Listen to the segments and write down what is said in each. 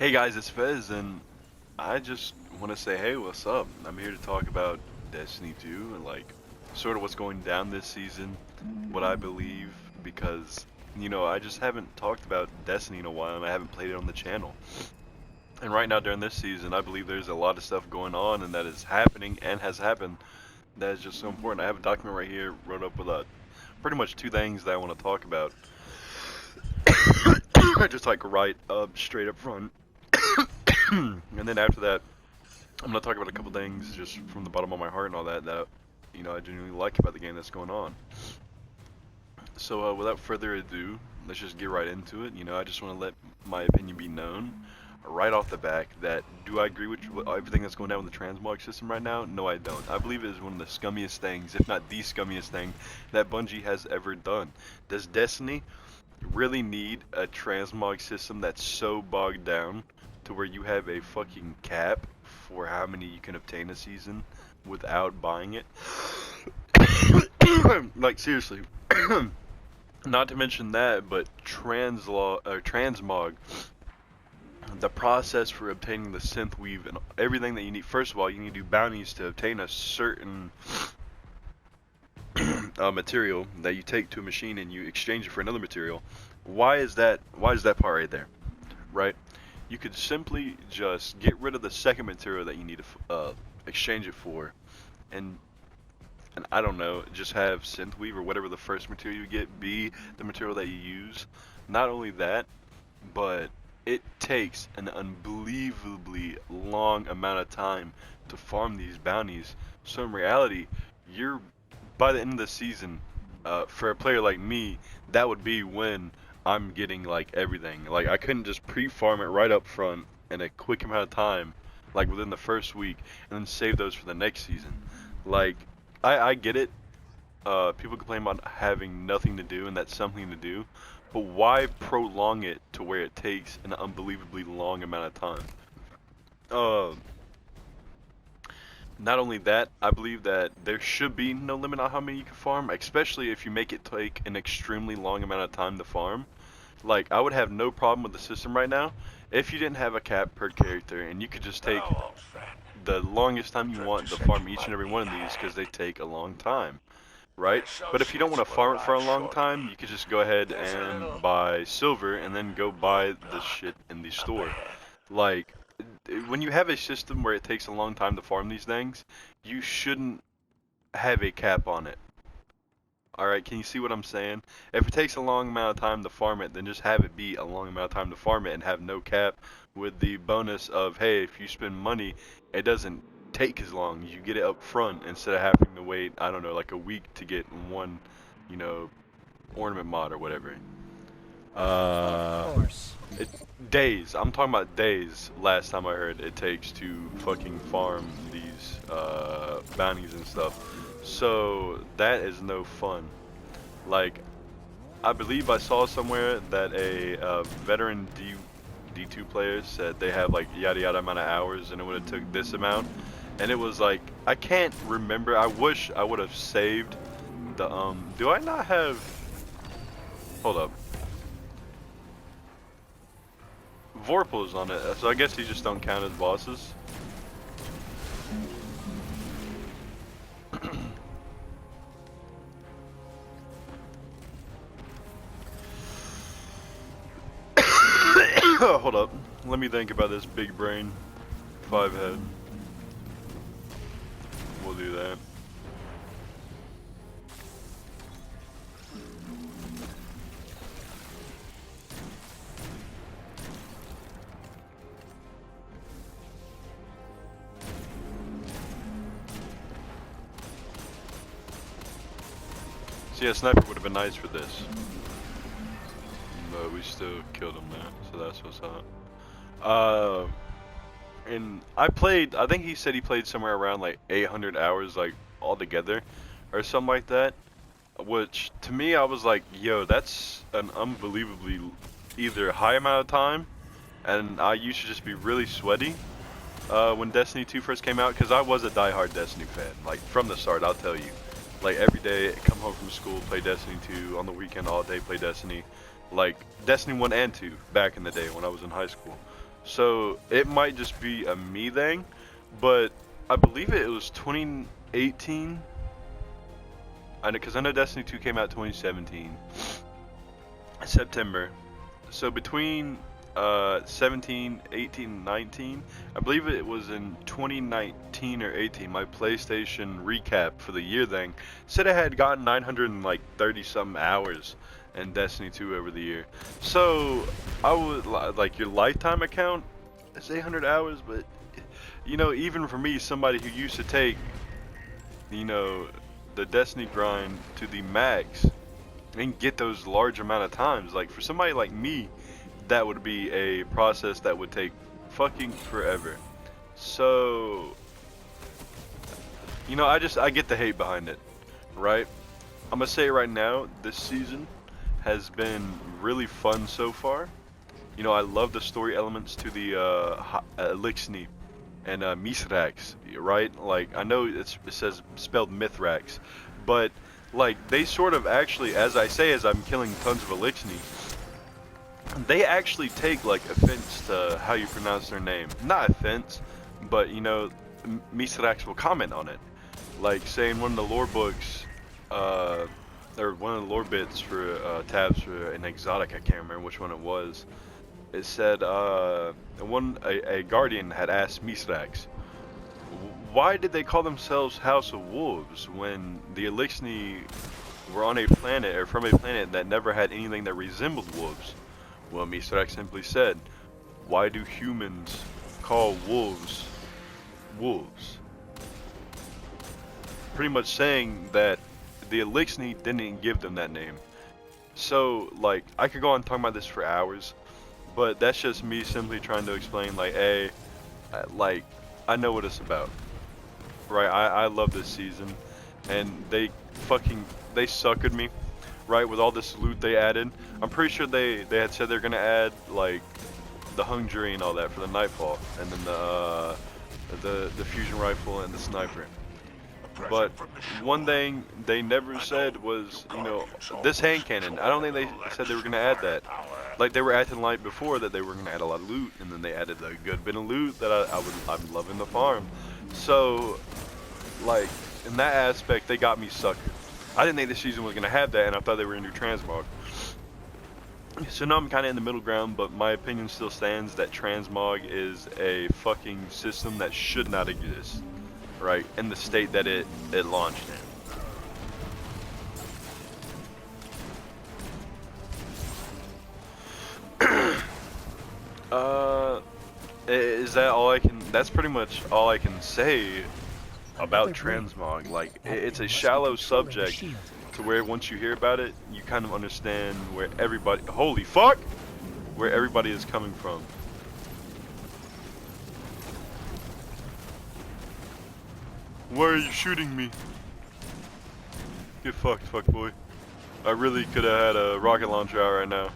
Hey guys, it's Fez, and I just want to say, hey, what's up? I'm here to talk about Destiny 2 and sort of what's going down this season, what I believe, because I just haven't talked about Destiny in a while, and I haven't played it on the channel. And right now during this season, I believe there's a lot of stuff going on, and that is happening and has happened. That is just so important. I have a document right here, wrote up with pretty much two things that I want to talk about. Just right up, straight up front. And then after that, I'm gonna talk about a couple things just from the bottom of my heart and all that I genuinely like about the game that's going on. So without further ado, let's just get right into it. I just want to let my opinion be known right off the back that do I agree with everything that's going down with the Transmog system right now? No, I don't. I believe it is one of the scummiest things, if not the scummiest thing, that Bungie has ever done. Does Destiny really need a Transmog system that's so bogged down to where you have a fucking cap for how many you can obtain a season without buying it? Like, seriously. Not to mention that, but Transmog, the process for obtaining the synth weave and everything that you need. First of all, you need to do bounties to obtain a certain material that you take to a machine and you exchange it for another material. Why is that part right there? Right? You could simply just get rid of the second material that you need to exchange it for, and I don't know, just have synthweave or whatever the first material you get be the material that you use. Not only that, but it takes an unbelievably long amount of time to farm these bounties. So in reality, by the end of the season, for a player like me, that would be when I'm getting everything. I couldn't just pre-farm it right up front in a quick amount of time, within the first week, and then save those for the next season. I get it. People complain about having nothing to do, and that's something to do. But why prolong it to where it takes an unbelievably long amount of time? Not only that, I believe that there should be no limit on how many you can farm, especially if you make it take an extremely long amount of time to farm. I would have no problem with the system right now if you didn't have a cap per character and you could just take the longest time you want to farm each and every one of these, because they take a long time, right? But if you don't want to farm it for a long time, you could just go ahead and buy silver and then go buy the shit in the store. When you have a system where it takes a long time to farm these things, you shouldn't have a cap on it. Alright, can you see what I'm saying? If it takes a long amount of time to farm it, then just have it be a long amount of time to farm it and have no cap, with the bonus of, hey, if you spend money, it doesn't take as long. You get it up front instead of having to wait, I don't know, like a week to get one, ornament mod or whatever. Of course. Days. I'm talking about days. Last time I heard it takes to fucking farm these bounties and stuff. So that is no fun. I believe I saw somewhere that a veteran D2 player said they have yada yada amount of hours and it would have took this amount. And it was I can't remember. I wish I would have saved the do I not have, hold up. Vorpal's on it, so I guess you just don't count as bosses. Hold up, let me think about this big brain 5 head. We'll do that. See, a sniper would have been nice for this. But we still killed him now, so that's what's up. And I think he said he played somewhere around 800 hours altogether, or something like that. Which, to me, I was like, yo, that's an unbelievably either high amount of time, and I used to just be really sweaty when Destiny 2 first came out, because I was a diehard Destiny fan, from the start, I'll tell you. Every day, come home from school, play Destiny 2, on the weekend all day play Destiny. Destiny 1 and 2 back in the day when I was in high school. So it might just be a me thing, but I believe it was 2018. I know, because I know Destiny 2 came out 2017, September. So between 17, 18, 19, I believe it was in 2019 or 18, my PlayStation recap for the year thing said I had gotten 930 something hours in Destiny 2 over the year. So I would like your lifetime account is 800 hours, but you know, even for me, somebody who used to take, you know, the Destiny grind to the max and get those large amount of times, like for somebody like me, that would be a process that would take fucking forever. So, you know, I get the hate behind it, right? I'm gonna say right now, this season has been really fun so far. You know, I love the story elements to the Elixir and Mithrax, right? Like, I know it says spelled Mithrax, but like they sort of actually, as I say, as I'm killing tons of Elixir, they actually take like offense to how you pronounce their name. Not offense, but you know, Mithrax will comment on it, like saying one of the lore books, or one of the lore bits for tabs for an exotic. I can't remember which one it was. It said a guardian had asked Mithrax, why did they call themselves House of Wolves when the Elixir were on a planet, or from a planet that never had anything that resembled wolves? Well, Mithrax simply said, why do humans call wolves wolves? Pretty much saying that the Elixir didn't give them that name. So, like, I could go on talking about this for hours, but that's just me simply trying to explain, like, hey, like, I know what it's about. Right, I love this season, and they suckered me, right, with all this loot they added. I'm pretty sure they had said they're gonna add like the hung jury and all that for the nightfall, and then the fusion rifle and the sniper. But one thing they never said was, you know, this hand cannon. I don't think they said they were gonna add that. Like they were acting like before that they were gonna add a lot of loot, and then they added a good bit of loot that I'm loving the farm. So, like, in that aspect, they got me suckered. I didn't think this season was going to have that, and I thought they were going to do Transmog. So now I'm kind of in the middle ground, but my opinion still stands that Transmog is a fucking system that should not exist, right, in the state that it launched in. Is that all I can, that's pretty much all I can say about Transmog. Like, it's a shallow subject to where once you hear about it, you kind of understand where everybody, holy fuck, where everybody is coming from. Why are you shooting me? Get fucked, fuck boy. I really could have had a rocket launcher out right now.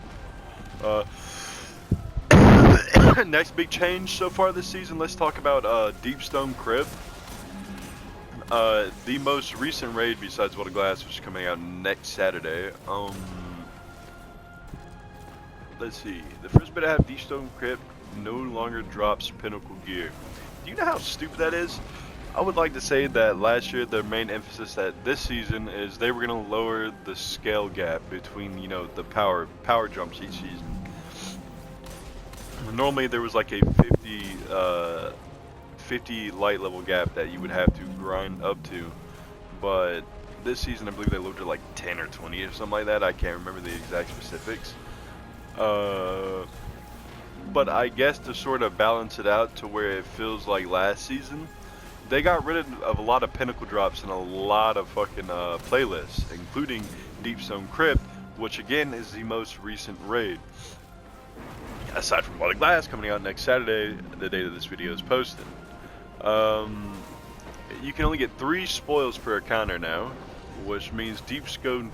Next big change so far this season, let's talk about Deepstone Crypt. The most recent raid besides Water Glass, which is coming out next Saturday. Let's see. The first bit I have, Deepstone Crypt no longer drops pinnacle gear. Do you know how stupid that is? I would like to say that last year their main emphasis at this season is they were going to lower the scale gap between, you know, the power jumps each season. Normally there was like a 50 light level gap that you would have to grind up to, but this season I believe they lowered to like 10 or 20 or something like that. I can't remember the exact specifics. But I guess to sort of balance it out to where it feels like last season, they got rid of a lot of pinnacle drops and a lot of fucking playlists, including Deepstone Crypt, which again is the most recent raid. Aside from Water Glass coming out next Saturday, the day that this video is posted. You can only get 3 spoils per encounter now, which means Deepstone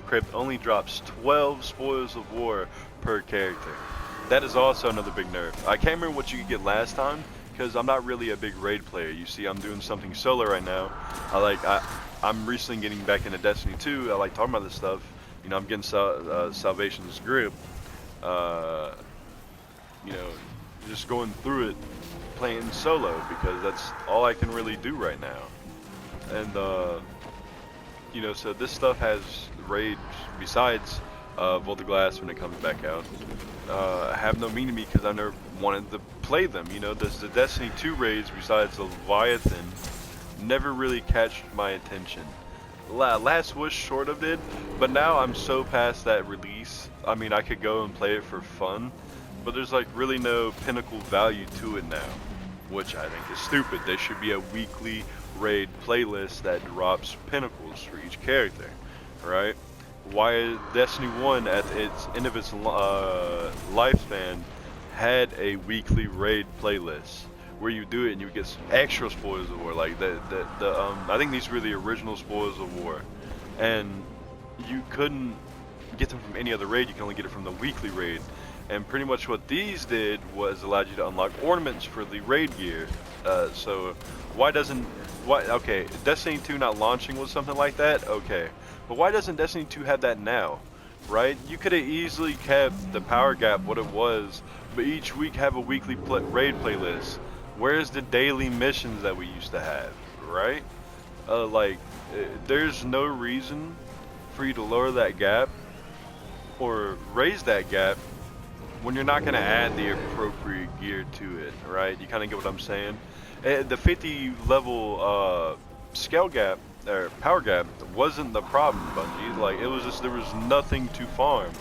Crypt only drops 12 spoils of war per character. That is also another big nerf. I can't remember what you could get last time, because I'm not really a big raid player. You see, I'm doing something solo right now. I'm recently getting back into Destiny 2. I like talking about this stuff. You know, I'm getting Salvation's grip. You know, just going through it, playing solo, because that's all I can really do right now. And you know, so this stuff has raids besides Volta when it comes back out. Have no meaning to me because I never wanted to play them. You know, the Destiny 2 raids besides the Leviathan never really catch my attention. Last Wish sort of did, but now I'm so past that release. I mean, I could go and play it for fun, but there's like really no pinnacle value to it now, which I think is stupid. There should be a weekly raid playlist that drops pinnacles for each character, right? Why Destiny 1 at its end of its lifespan had a weekly raid playlist where you do it and you get some extra spoilers of war, like I think these were the original spoilers of war, and you couldn't get them from any other raid. You can only get it from the weekly raid. And pretty much what these did was allowed you to unlock ornaments for the raid gear. So okay, Destiny 2 not launching was something like that, okay. But why doesn't Destiny 2 have that now, right? You could have easily kept the power gap what it was, but each week have a weekly raid playlist. Where's the daily missions that we used to have, right? There's no reason for you to lower that gap or raise that gap when you're not going to add the appropriate gear to it, right? You kind of get what I'm saying? The 50 level scale gap, or power gap, wasn't the problem, Bungie. Like, it was just, there was nothing to farm.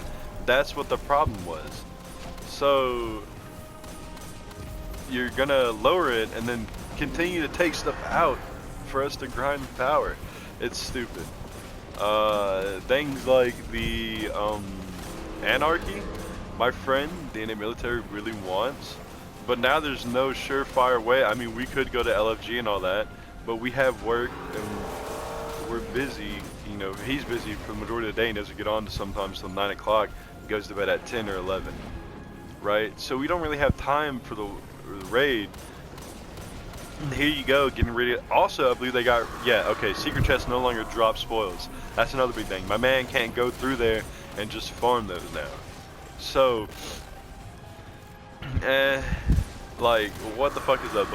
That's what the problem was. So, you're going to lower it and then continue to take stuff out for us to grind power. It's stupid. Things like the Anarchy, my friend, the Indian military really wants, but now there's no surefire way. I mean, we could go to LFG and all that, but we have work and we're busy. You know, he's busy for the majority of the day and doesn't get on to sometimes till 9 o'clock, goes to bed at 10 or 11, right? So we don't really have time for the raid. Here you go, getting ready. Also, I believe they got, yeah, okay, secret chests no longer drop spoils. That's another big thing. My man can't go through there and just farm those now. So, like, what the fuck is up,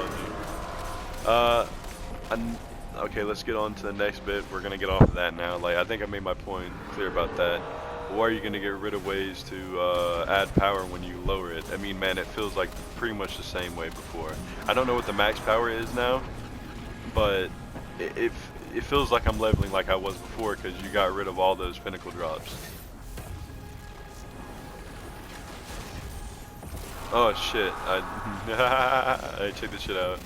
Bungie? Okay, let's get on to the next bit. We're gonna get off of that now. Like, I think I made my point clear about that. Why are you gonna get rid of ways to add power when you lower it? I mean, man, it feels like pretty much the same way before. I don't know what the max power is now, but it feels like I'm leveling like I was before because you got rid of all those pinnacle drops. Oh shit, I checked this shit out.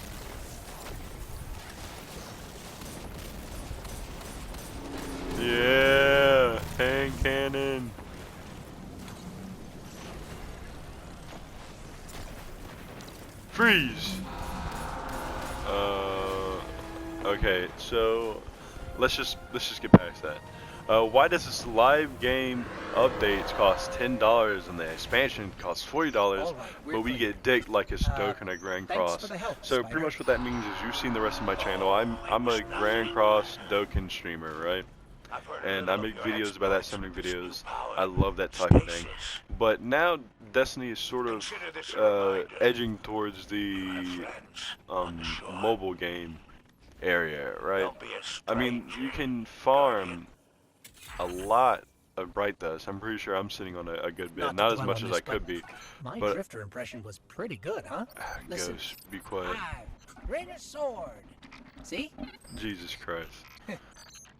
Yeah, hand cannon. Freeze. Okay, so let's just get past that. Why does this live game updates cost $10 and the expansion costs $40, right, but we get dicked like a Stoke and a Grand Cross? So pretty much what that means is you've seen the rest of my channel. I'm a Grand Cross Dokkan streamer, right? And I make videos about that, summoning videos. I love that type of thing. But now Destiny is sort of edging towards the mobile game area, right? I mean, you can farm a lot of Bright Dust. I'm pretty sure I'm sitting on a good bit. Not as much as I could be. My but drifter impression was pretty good, huh? Listen. Ghost, be quiet. Bring a sword. See? Jesus Christ.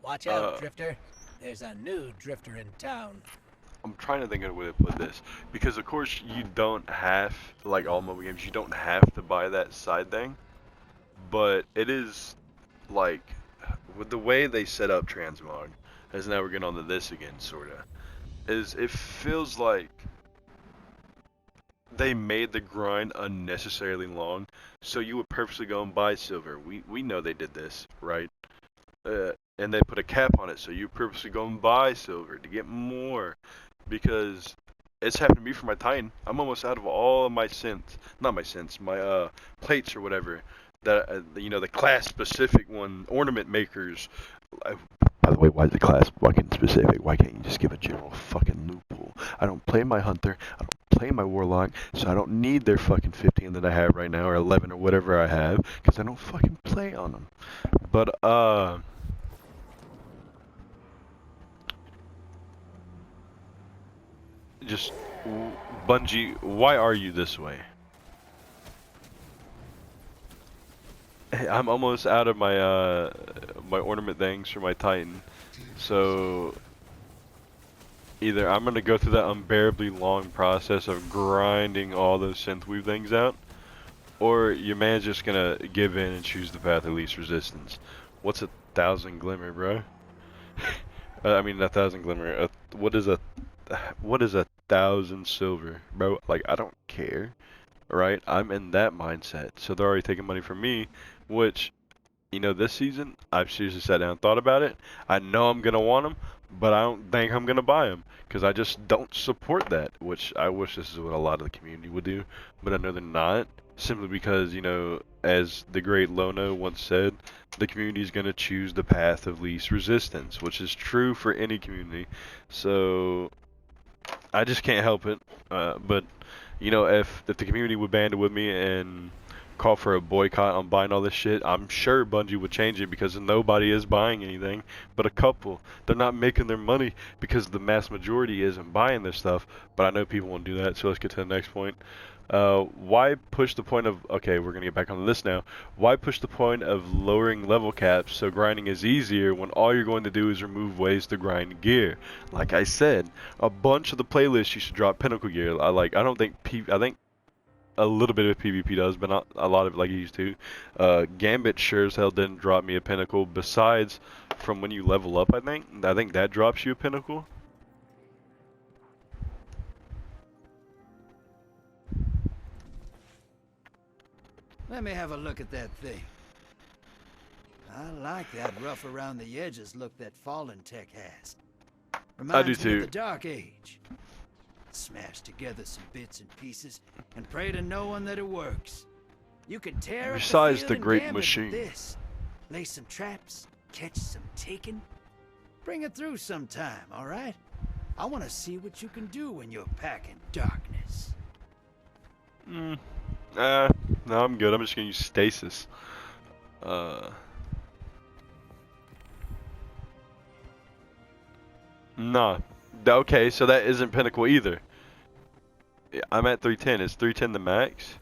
Watch out, Drifter. There's a new Drifter in town. I'm trying to think of a way to put this. Because, of course, you don't have, like all mobile games, you don't have to buy that side thing. But it is, like, with the way they set up Transmog, as now we're getting on to this again, sort of, is it feels like they made the grind unnecessarily long. So you would purposely go and buy silver. We know they did this, right? And they put a cap on it, so you purposely go and buy silver to get more, because it's happened to me for my Titan. I'm almost out of all of my my plates or whatever, that you know, the class specific one, ornament makers. by the way, why is the class fucking specific? Why can't you just give a general fucking loophole? I don't play my hunter, I don't play my warlock, so I don't need their fucking 15 that I have right now, or 11 or whatever I have, because I don't fucking play on them. But, just, Bungie, why are you this way? I'm almost out of my my ornament things for my Titan, so either I'm gonna go through that unbearably long process of grinding all those synthweave things out, or your man's just gonna give in and choose the path of least resistance. What's 1,000 glimmer, bro? I mean 1,000 glimmer. What is 1,000 silver, bro? Like, I don't care. Right? I'm in that mindset. So they're already taking money from me, which, you know, this season, I've seriously sat down and thought about it. I know I'm going to want them, but I don't think I'm going to buy them, because I just don't support that, which I wish this is what a lot of the community would do, but I know they're not, simply because, you know, as the great Lono once said, the community is going to choose the path of least resistance, which is true for any community. So I just can't help it, but you know, if the community would band with me and call for a boycott on buying all this shit, I'm sure Bungie would change it, because nobody is buying anything but a couple. They're not making their money because the mass majority isn't buying this stuff, but I know people won't do that, so let's get to the next point. Why push the point of, okay, we're going to get back on this now. Why push the point of lowering level caps so grinding is easier when all you're going to do is remove ways to grind gear? Like I said, a bunch of the playlists you should drop pinnacle gear. I don't think I think a little bit of PvP does, but not a lot of it like it used to. Gambit sure as hell didn't drop me a pinnacle, besides from when you level up, I think that drops you a pinnacle. Let me have a look at that thing. I like that rough around the edges look that Fallen Tech has. Reminds me of the Dark Age. Smash together some bits and pieces and pray to no one that it works. You can tear up Besides the the field great and machine. with this. Lay some traps, catch some taken. Bring it through sometime, all right? I want to see what you can do when you're packing darkness. No, I'm good. I'm just gonna use stasis. Nah. Okay, so that isn't pinnacle either. I'm at 310. Is 310 the max?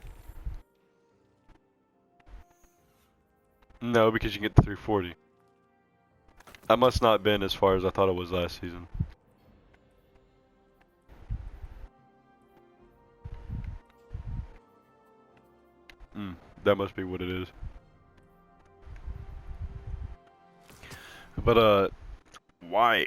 No, because you can get to 340. I must not been as far as I thought it was last season. That must be what it is. But why?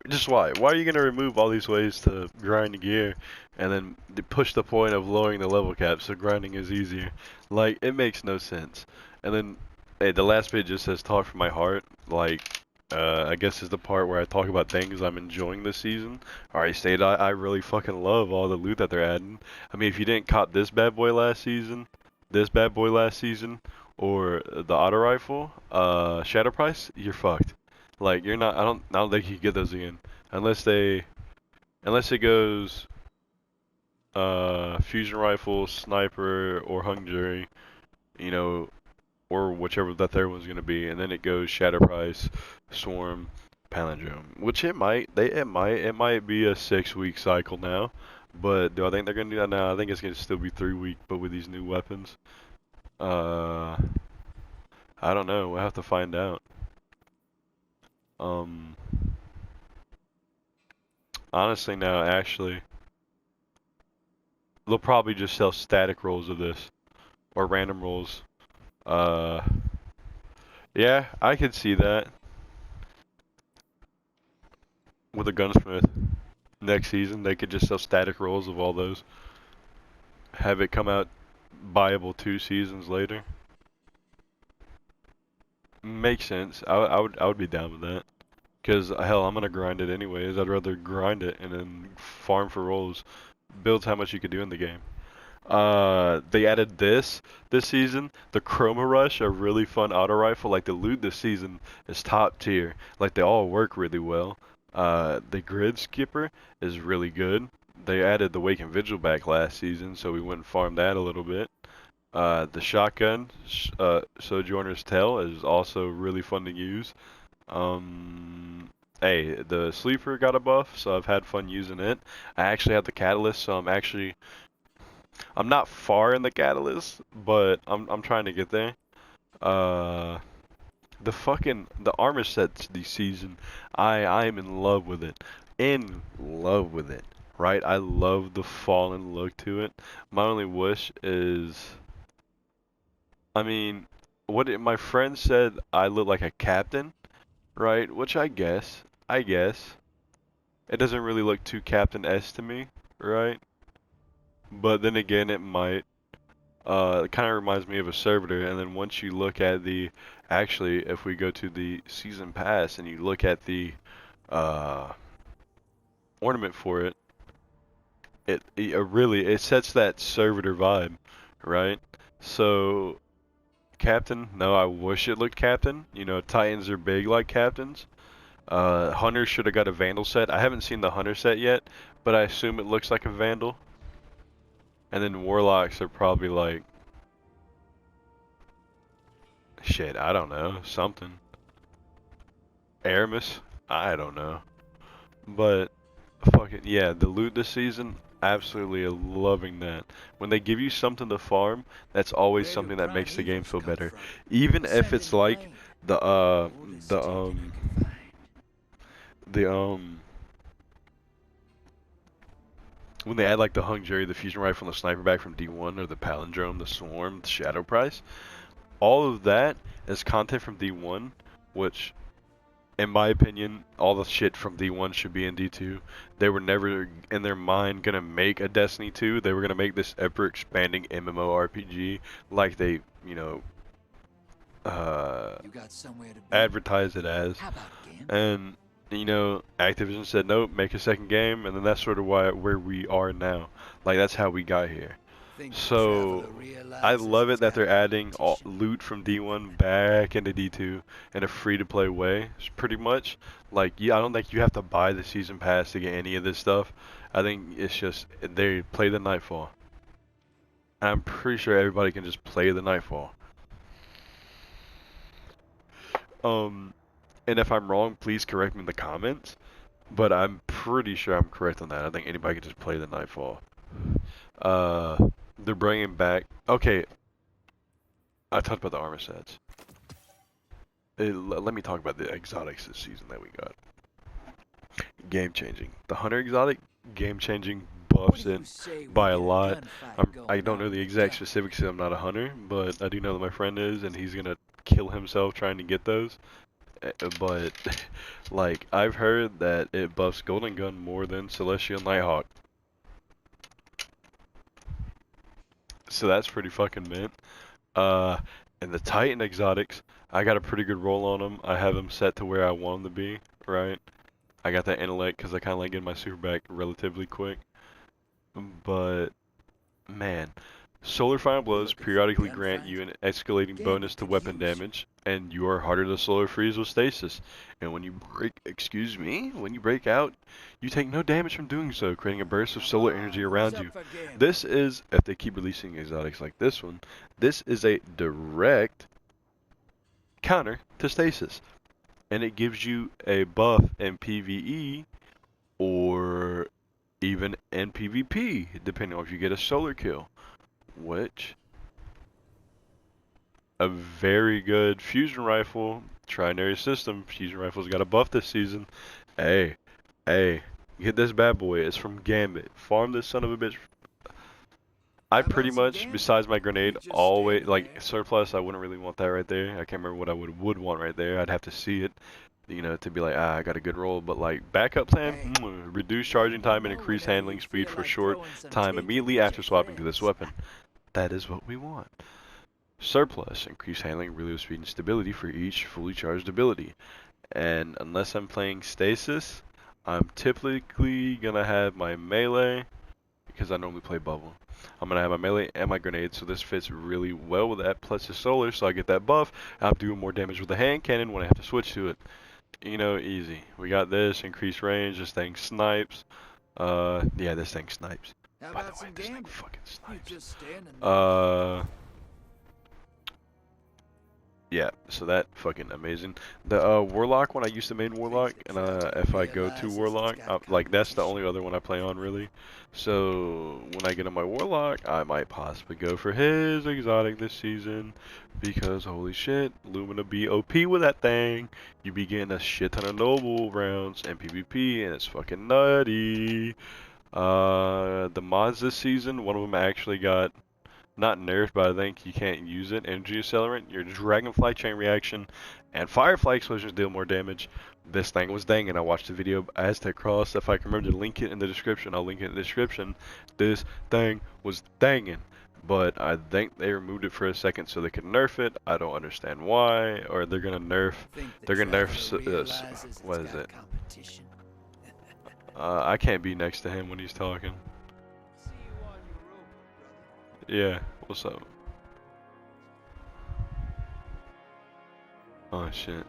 Just why? Why are you gonna remove all these ways to grind gear, and then push the point of lowering the level cap so grinding is easier? Like, it makes no sense. And then, hey, the last bit just says talk from my heart. Like, I guess is the part where I talk about things I'm enjoying this season. Alright, stated I really fucking love all the loot that they're adding. I mean, if you didn't cop this bad boy last season, or the auto rifle, Shadow Price, you're fucked. Like, you're not. I don't think you can get those again, unless it goes, fusion rifle, sniper, or hung jury, you know, or whichever that third one's gonna be, and then it goes Shadow Price, Swarm, Palindrome, which it might be a 6-week cycle now, but do I think they're gonna do that now? I think it's gonna still be 3-week, but with these new weapons. I don't know. We'll have to find out. Honestly, no, actually, they'll probably just sell static rolls of this, or random rolls. Yeah, I could see that with a gunsmith. Next season, they could just sell static rolls of all those. Have it come out buyable 2 seasons later. Makes sense. I would be down with that. Cause hell, I'm gonna grind it anyways. I'd rather grind it and then farm for rolls. Builds how much you could do in the game. They added this season, the Chroma Rush, a really fun auto rifle. Like the loot this season is top tier. Like they all work really well. The Grid Skipper is really good. They added the Wake and Vigil back last season, so we went and farmed that a little bit. The shotgun, Sojourner's Tale, is also really fun to use. Hey, the Sleeper got a buff, so I've had fun using it. I actually have the Catalyst, so I'm not far in the Catalyst, but I'm trying to get there. The armor sets this season, I am in love with it. In love with it. Right? I love the fallen look to it. My only wish is, I mean, my friend said I look like a captain, right? Which I guess. It doesn't really look too Captain-esque to me, right? But then again, it might. It kind of reminds me of a servitor, and then once you look at actually, if we go to the season pass and you look at the ornament for it, it sets that servitor vibe, right? So, Captain, no, I wish it looked Captain. You know, Titans are big like Captains. Hunter should have got a Vandal set. I haven't seen the Hunter set yet, but I assume it looks like a Vandal. And then Warlocks are probably like, shit, I don't know, something. Aramis? I don't know. But, fucking, yeah, the loot this season, absolutely loving that. When they give you something to farm, that's always something that makes the game feel better. Even if it's like when they add like the Hung Jury, the fusion rifle, and the sniper back from D1, or the palindrome, the swarm, the shadow price, all of that is content from D1, which, in my opinion, all the shit from D1 should be in D2. They were never in their mind gonna make a Destiny 2. They were gonna make this ever expanding MMORPG like they, you know, advertise it as. And you know, Activision said nope, make a second game, and then that's sort of where we are now. Like that's how we got here. So I love it that they're adding loot from D1 back into D2 in a free-to-play way, pretty much. Like, yeah, I don't think you have to buy the season pass to get any of this stuff. I think it's just they play the Nightfall. And I'm pretty sure everybody can just play the Nightfall. And if I'm wrong, please correct me in the comments. But I'm pretty sure I'm correct on that. I think anybody can just play the Nightfall. They're bringing back. Okay, I talked about the armor sets. Let me talk about the exotics this season that we got. Game changing. The Hunter exotic, game changing, buffs it by a lot. I don't know the exact specifics. I'm not a hunter, but I do know that my friend is, and he's gonna kill himself trying to get those. But like I've heard that it buffs Golden Gun more than Celestial Nighthawk. So that's pretty fucking mint. And the Titan exotics, I got a pretty good roll on them. I have them set to where I want them to be, right? I got that intellect because I kind of like getting my super back relatively quick. But, man, Solar Fire Blows periodically grant you an escalating bonus to weapon damage, and you are harder to solar freeze with stasis. And when you break out, you take no damage from doing so, creating a burst of solar energy around you. This is, if they keep releasing exotics like this one, this is a direct counter to stasis. And it gives you a buff in PvE or even in PvP, depending on if you get a solar kill. Which, a very good fusion rifle, trinary system. Fusion rifle's got a buff this season. Hey, get this bad boy. It's from Gambit. Farm this son of a bitch. I pretty much, besides my grenade, always, like, surplus, I wouldn't really want that right there. I can't remember what I would want right there. I'd have to see it, you know, to be like, I got a good roll. But, like, backup plan, reduce charging time and increase handling speed for short time immediately after swapping to this weapon. That is what we want. Surplus, increase handling, reload speed, and stability for each fully charged ability. And unless I'm playing Stasis, I'm typically going to have my melee, because I normally play Bubble. I'm gonna have my melee and my grenade, so this fits really well with that. Plus the solar, so I get that buff. I'm doing more damage with the hand cannon when I have to switch to it. You know, easy. We got this increased range. This thing snipes. Yeah, this thing snipes. How By about the way, some this thing gambling? fucking You snipes. just standing there. Yeah, so that fucking amazing. The Warlock, when I used to main Warlock, and if I go to Warlock, like that's the only other one I play on really. So when I get on my Warlock, I might possibly go for his exotic this season, because holy shit, Lumina be OP with that thing. You be getting a shit ton of noble rounds and PvP, and it's fucking nutty. The mods this season, one of them actually got not nerfed, but I think you can't use it. Energy Accelerant, your Dragonfly Chain Reaction, and Firefly Explosions deal more damage. This thing was dangin'. I watched the video of Aztec Cross. If I can remember to link it in the description, I'll link it in the description. This thing was dangin'. But I think they removed it for a second so they could nerf it. I don't understand why. Or they're gonna nerf. They're gonna nerf. What is it? I can't be next to him when he's talking. Yeah, what's up? Oh shit.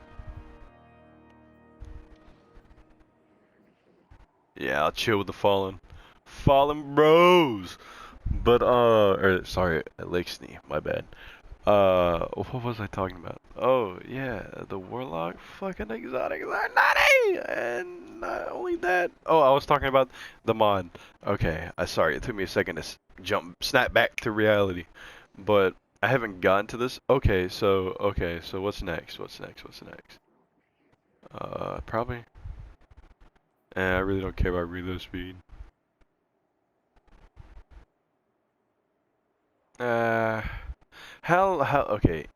Yeah, I'll chill with the fallen bros. But or sorry, Lixney, my bad. What was I talking about? Oh yeah, the Warlock fucking exotics are nutty, and not only that. Oh, I was talking about the mod. Okay, sorry, it took me a second to snap back to reality, but I haven't gotten to this. Okay, so what's next? What's next? Probably. I really don't care about reload speed. Okay,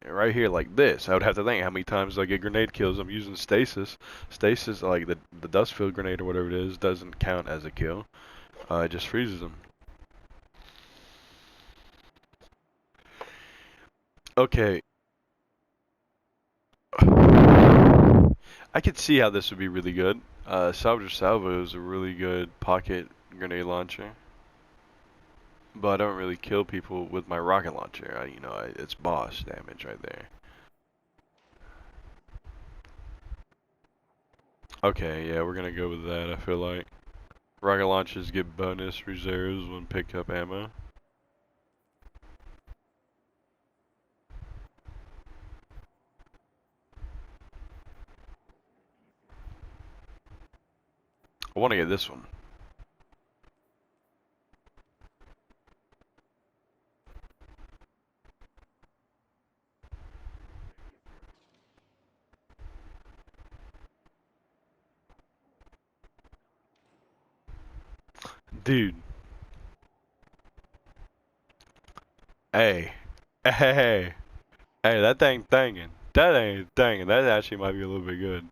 right here like this, I would have to think how many times I get grenade kills. I'm using stasis. Stasis, like the dust field grenade or whatever it is, doesn't count as a kill. It just freezes them. Okay. I could see how this would be really good. Salvage Salvo is a really good pocket grenade launcher. But I don't really kill people with my rocket launcher. It's boss damage right there. Okay, yeah, we're gonna go with that, I feel like. Rocket launchers get bonus reserves when picked up ammo. I want to get this one. Dude. Hey, that thing thangin'. That ain't thangin'. That actually might be a little bit good.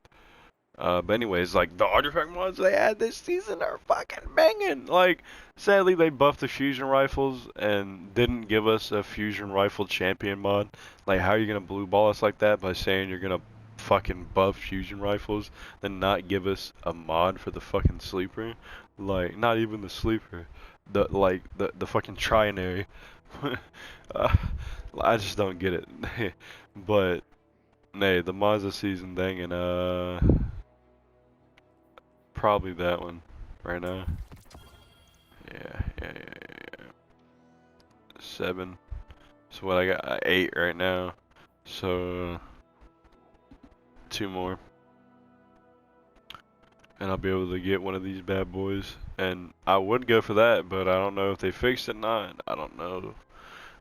But anyways, like, the artifact mods they had this season are fucking banging. Like, sadly they buffed the fusion rifles and didn't give us a fusion rifle champion mod. Like, how are you gonna blue ball us like that by saying you're gonna fucking buff fusion rifles, then not give us a mod for the fucking sleeper? Like, not even the sleeper. The fucking trinary. I just don't get it. But, nay, the mods this season dangin', probably that one right now. Yeah. 7. So what I got? 8 right now. So 2 more, and I'll be able to get one of these bad boys. And I would go for that, but I don't know if they fixed it or not. I don't know.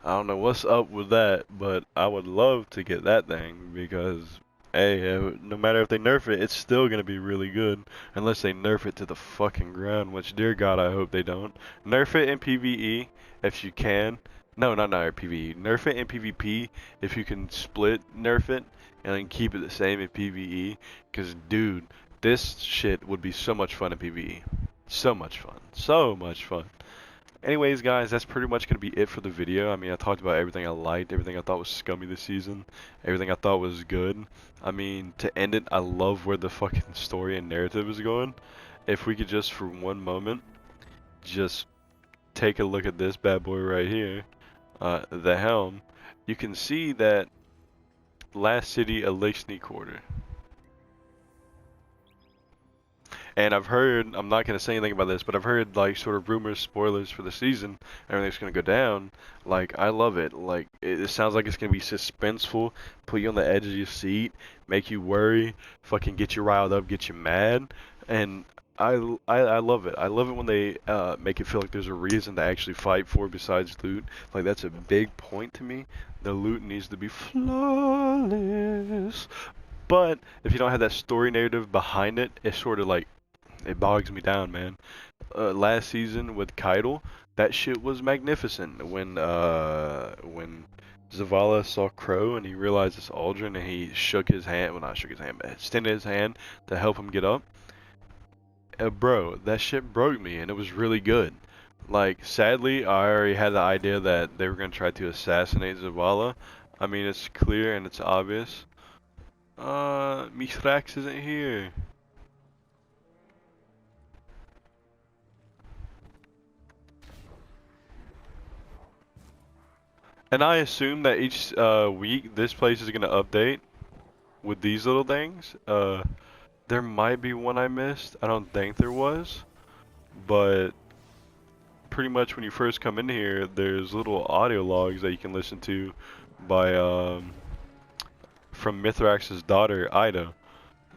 I don't know what's up with that, but I would love to get that thing because, hey, no matter if they nerf it, it's still going to be really good. Unless they nerf it to the fucking ground, which, dear God, I hope they don't. Nerf it in PvE if you can. No, not PvE. Nerf it in PvP if you can split nerf it and then keep it the same in PvE. Because, dude, this shit would be so much fun in PvE. So much fun. So much fun. Anyways, guys, that's pretty much going to be it for the video. I mean, I talked about everything I liked, everything I thought was scummy this season, everything I thought was good. I mean, to end it, I love where the fucking story and narrative is going. If we could just, for one moment, just take a look at this bad boy right here, the helm, you can see that last city Elixir Quarter. And I've heard, I'm not going to say anything about this, but I've heard like sort of rumors, spoilers for the season, everything's going to go down. Like, I love it. Like, it sounds like it's going to be suspenseful, put you on the edge of your seat, make you worry, fucking get you riled up, get you mad. And I love it. I love it when they make it feel like there's a reason to actually fight for besides loot. Like, that's a big point to me. The loot needs to be flawless. But if you don't have that story narrative behind it, it's sort of like, it bogs me down, man. Last season with Keitel, that shit was magnificent. When Zavala saw Crow and he realized it's Aldrin and he shook his hand, well not shook his hand, but extended his hand to help him get up. Bro, that shit broke me and it was really good. Like, sadly, I already had the idea that they were gonna try to assassinate Zavala. I mean, it's clear and it's obvious. Mithrax isn't here. And I assume that each week this place is gonna update with these little things. There might be one I missed. I don't think there was, but pretty much when you first come in here, there's little audio logs that you can listen to by from Mithrax's daughter Ida.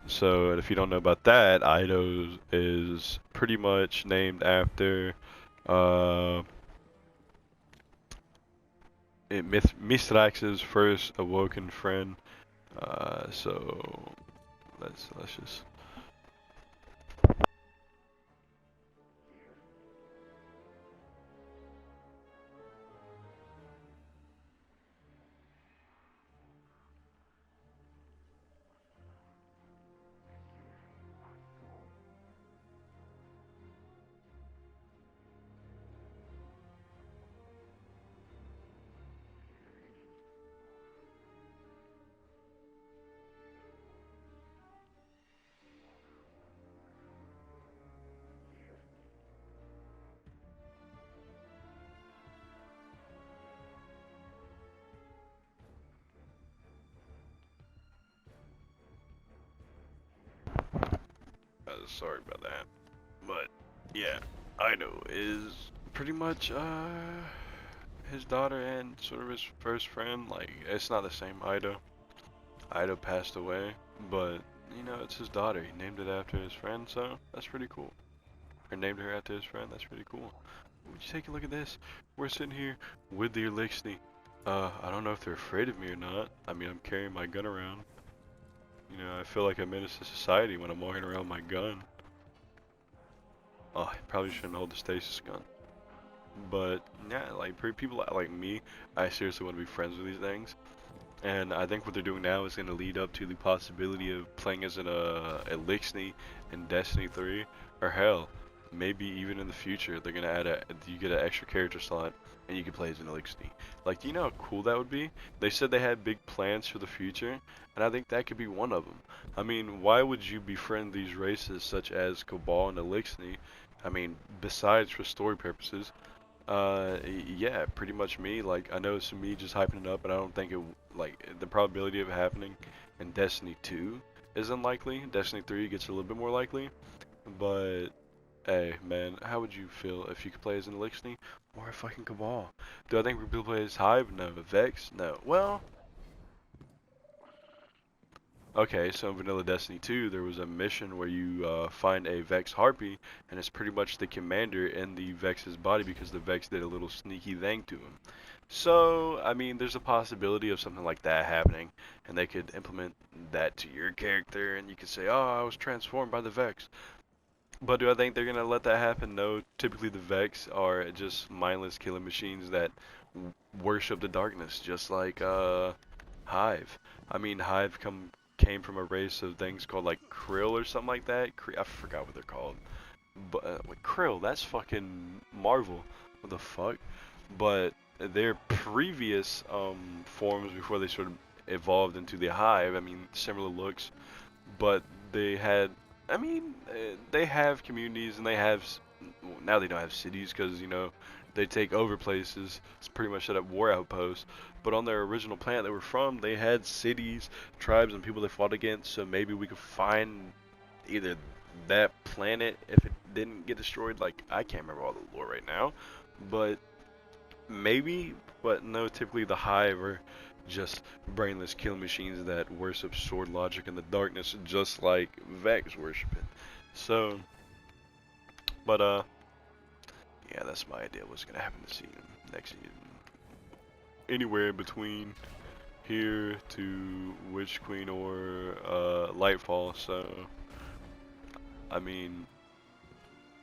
So if you don't know about that, Ida is pretty much named after Mithrax's first awoken friend. So let's just. Sorry about that, but yeah, Ido is pretty much his daughter and sort of his first friend. Like, it's not the same Ido. Ido passed away, but you know, it's his daughter. He named it after his friend, so that's pretty cool. Or named her after his friend. That's pretty cool. Would you take a look at this? We're sitting here with the Elixir. I don't know if they're afraid of me or not. I mean, I'm carrying my gun around. You know, I feel like I menace to society when I'm walking around with my gun. Oh, I probably shouldn't hold the stasis gun. But, yeah, like, people like me, I seriously want to be friends with these things. And I think what they're doing now is going to lead up to the possibility of playing as an Elixir in Destiny 3. Or hell, maybe even in the future, they're going to add you get an extra character slot and you can play as an Elixir. Like, do you know how cool that would be? They said they had big plans for the future, and I think that could be one of them. I mean, why would you befriend these races such as Cabal and Elixir? I mean, besides for story purposes, yeah, pretty much me. Like, I know it's me just hyping it up, but I don't think it, like, the probability of it happening in Destiny 2 is unlikely. Destiny 3 gets a little bit more likely, but hey, man, how would you feel if you could play as an Elixir or a fucking Cabal? Do I think we'd be able to play as Hive? No. Vex? No. Well, okay, so in Vanilla Destiny 2, there was a mission where you find a Vex Harpy, and it's pretty much the commander in the Vex's body because the Vex did a little sneaky thing to him. So, I mean, there's a possibility of something like that happening, and they could implement that to your character, and you could say, oh, I was transformed by the Vex. But do I think they're going to let that happen? No. Typically the Vex are just mindless killing machines that worship the darkness, just like Hive. I mean, Hive came from a race of things called like Krill or something like that. I forgot what they're called. But Krill, that's fucking Marvel. What the fuck? But their previous forms before they sort of evolved into the Hive, I mean, similar looks, but they had, I mean, they have communities and they have, now they don't have cities because, you know, they take over places. It's pretty much set up war outposts. But on their original planet they were from, they had cities, tribes, and people they fought against. So maybe we could find either that planet if it didn't get destroyed. Like, I can't remember all the lore right now, but maybe. But no, typically the Hive are just brainless killing machines that worship sword logic in the darkness, just like Vex worship it. So, but yeah, that's my idea. What's gonna happen this season, next season, anywhere between here to Witch Queen or Lightfall. So, I mean,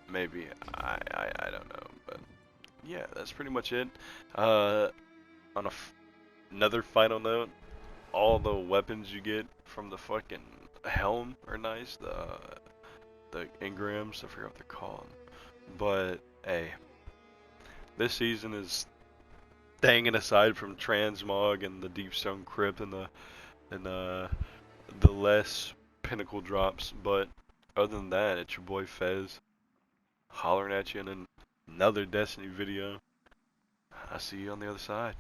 maybe I don't know, but yeah, that's pretty much it. On another final note, all the weapons you get from the fucking helm are nice. The engrams, I forgot what they're called, but hey, this season is hanging aside from Transmog and the Deepstone Crypt and the less pinnacle drops. But other than that, it's your boy Fez hollering at you in another Destiny video. I'll see you on the other side.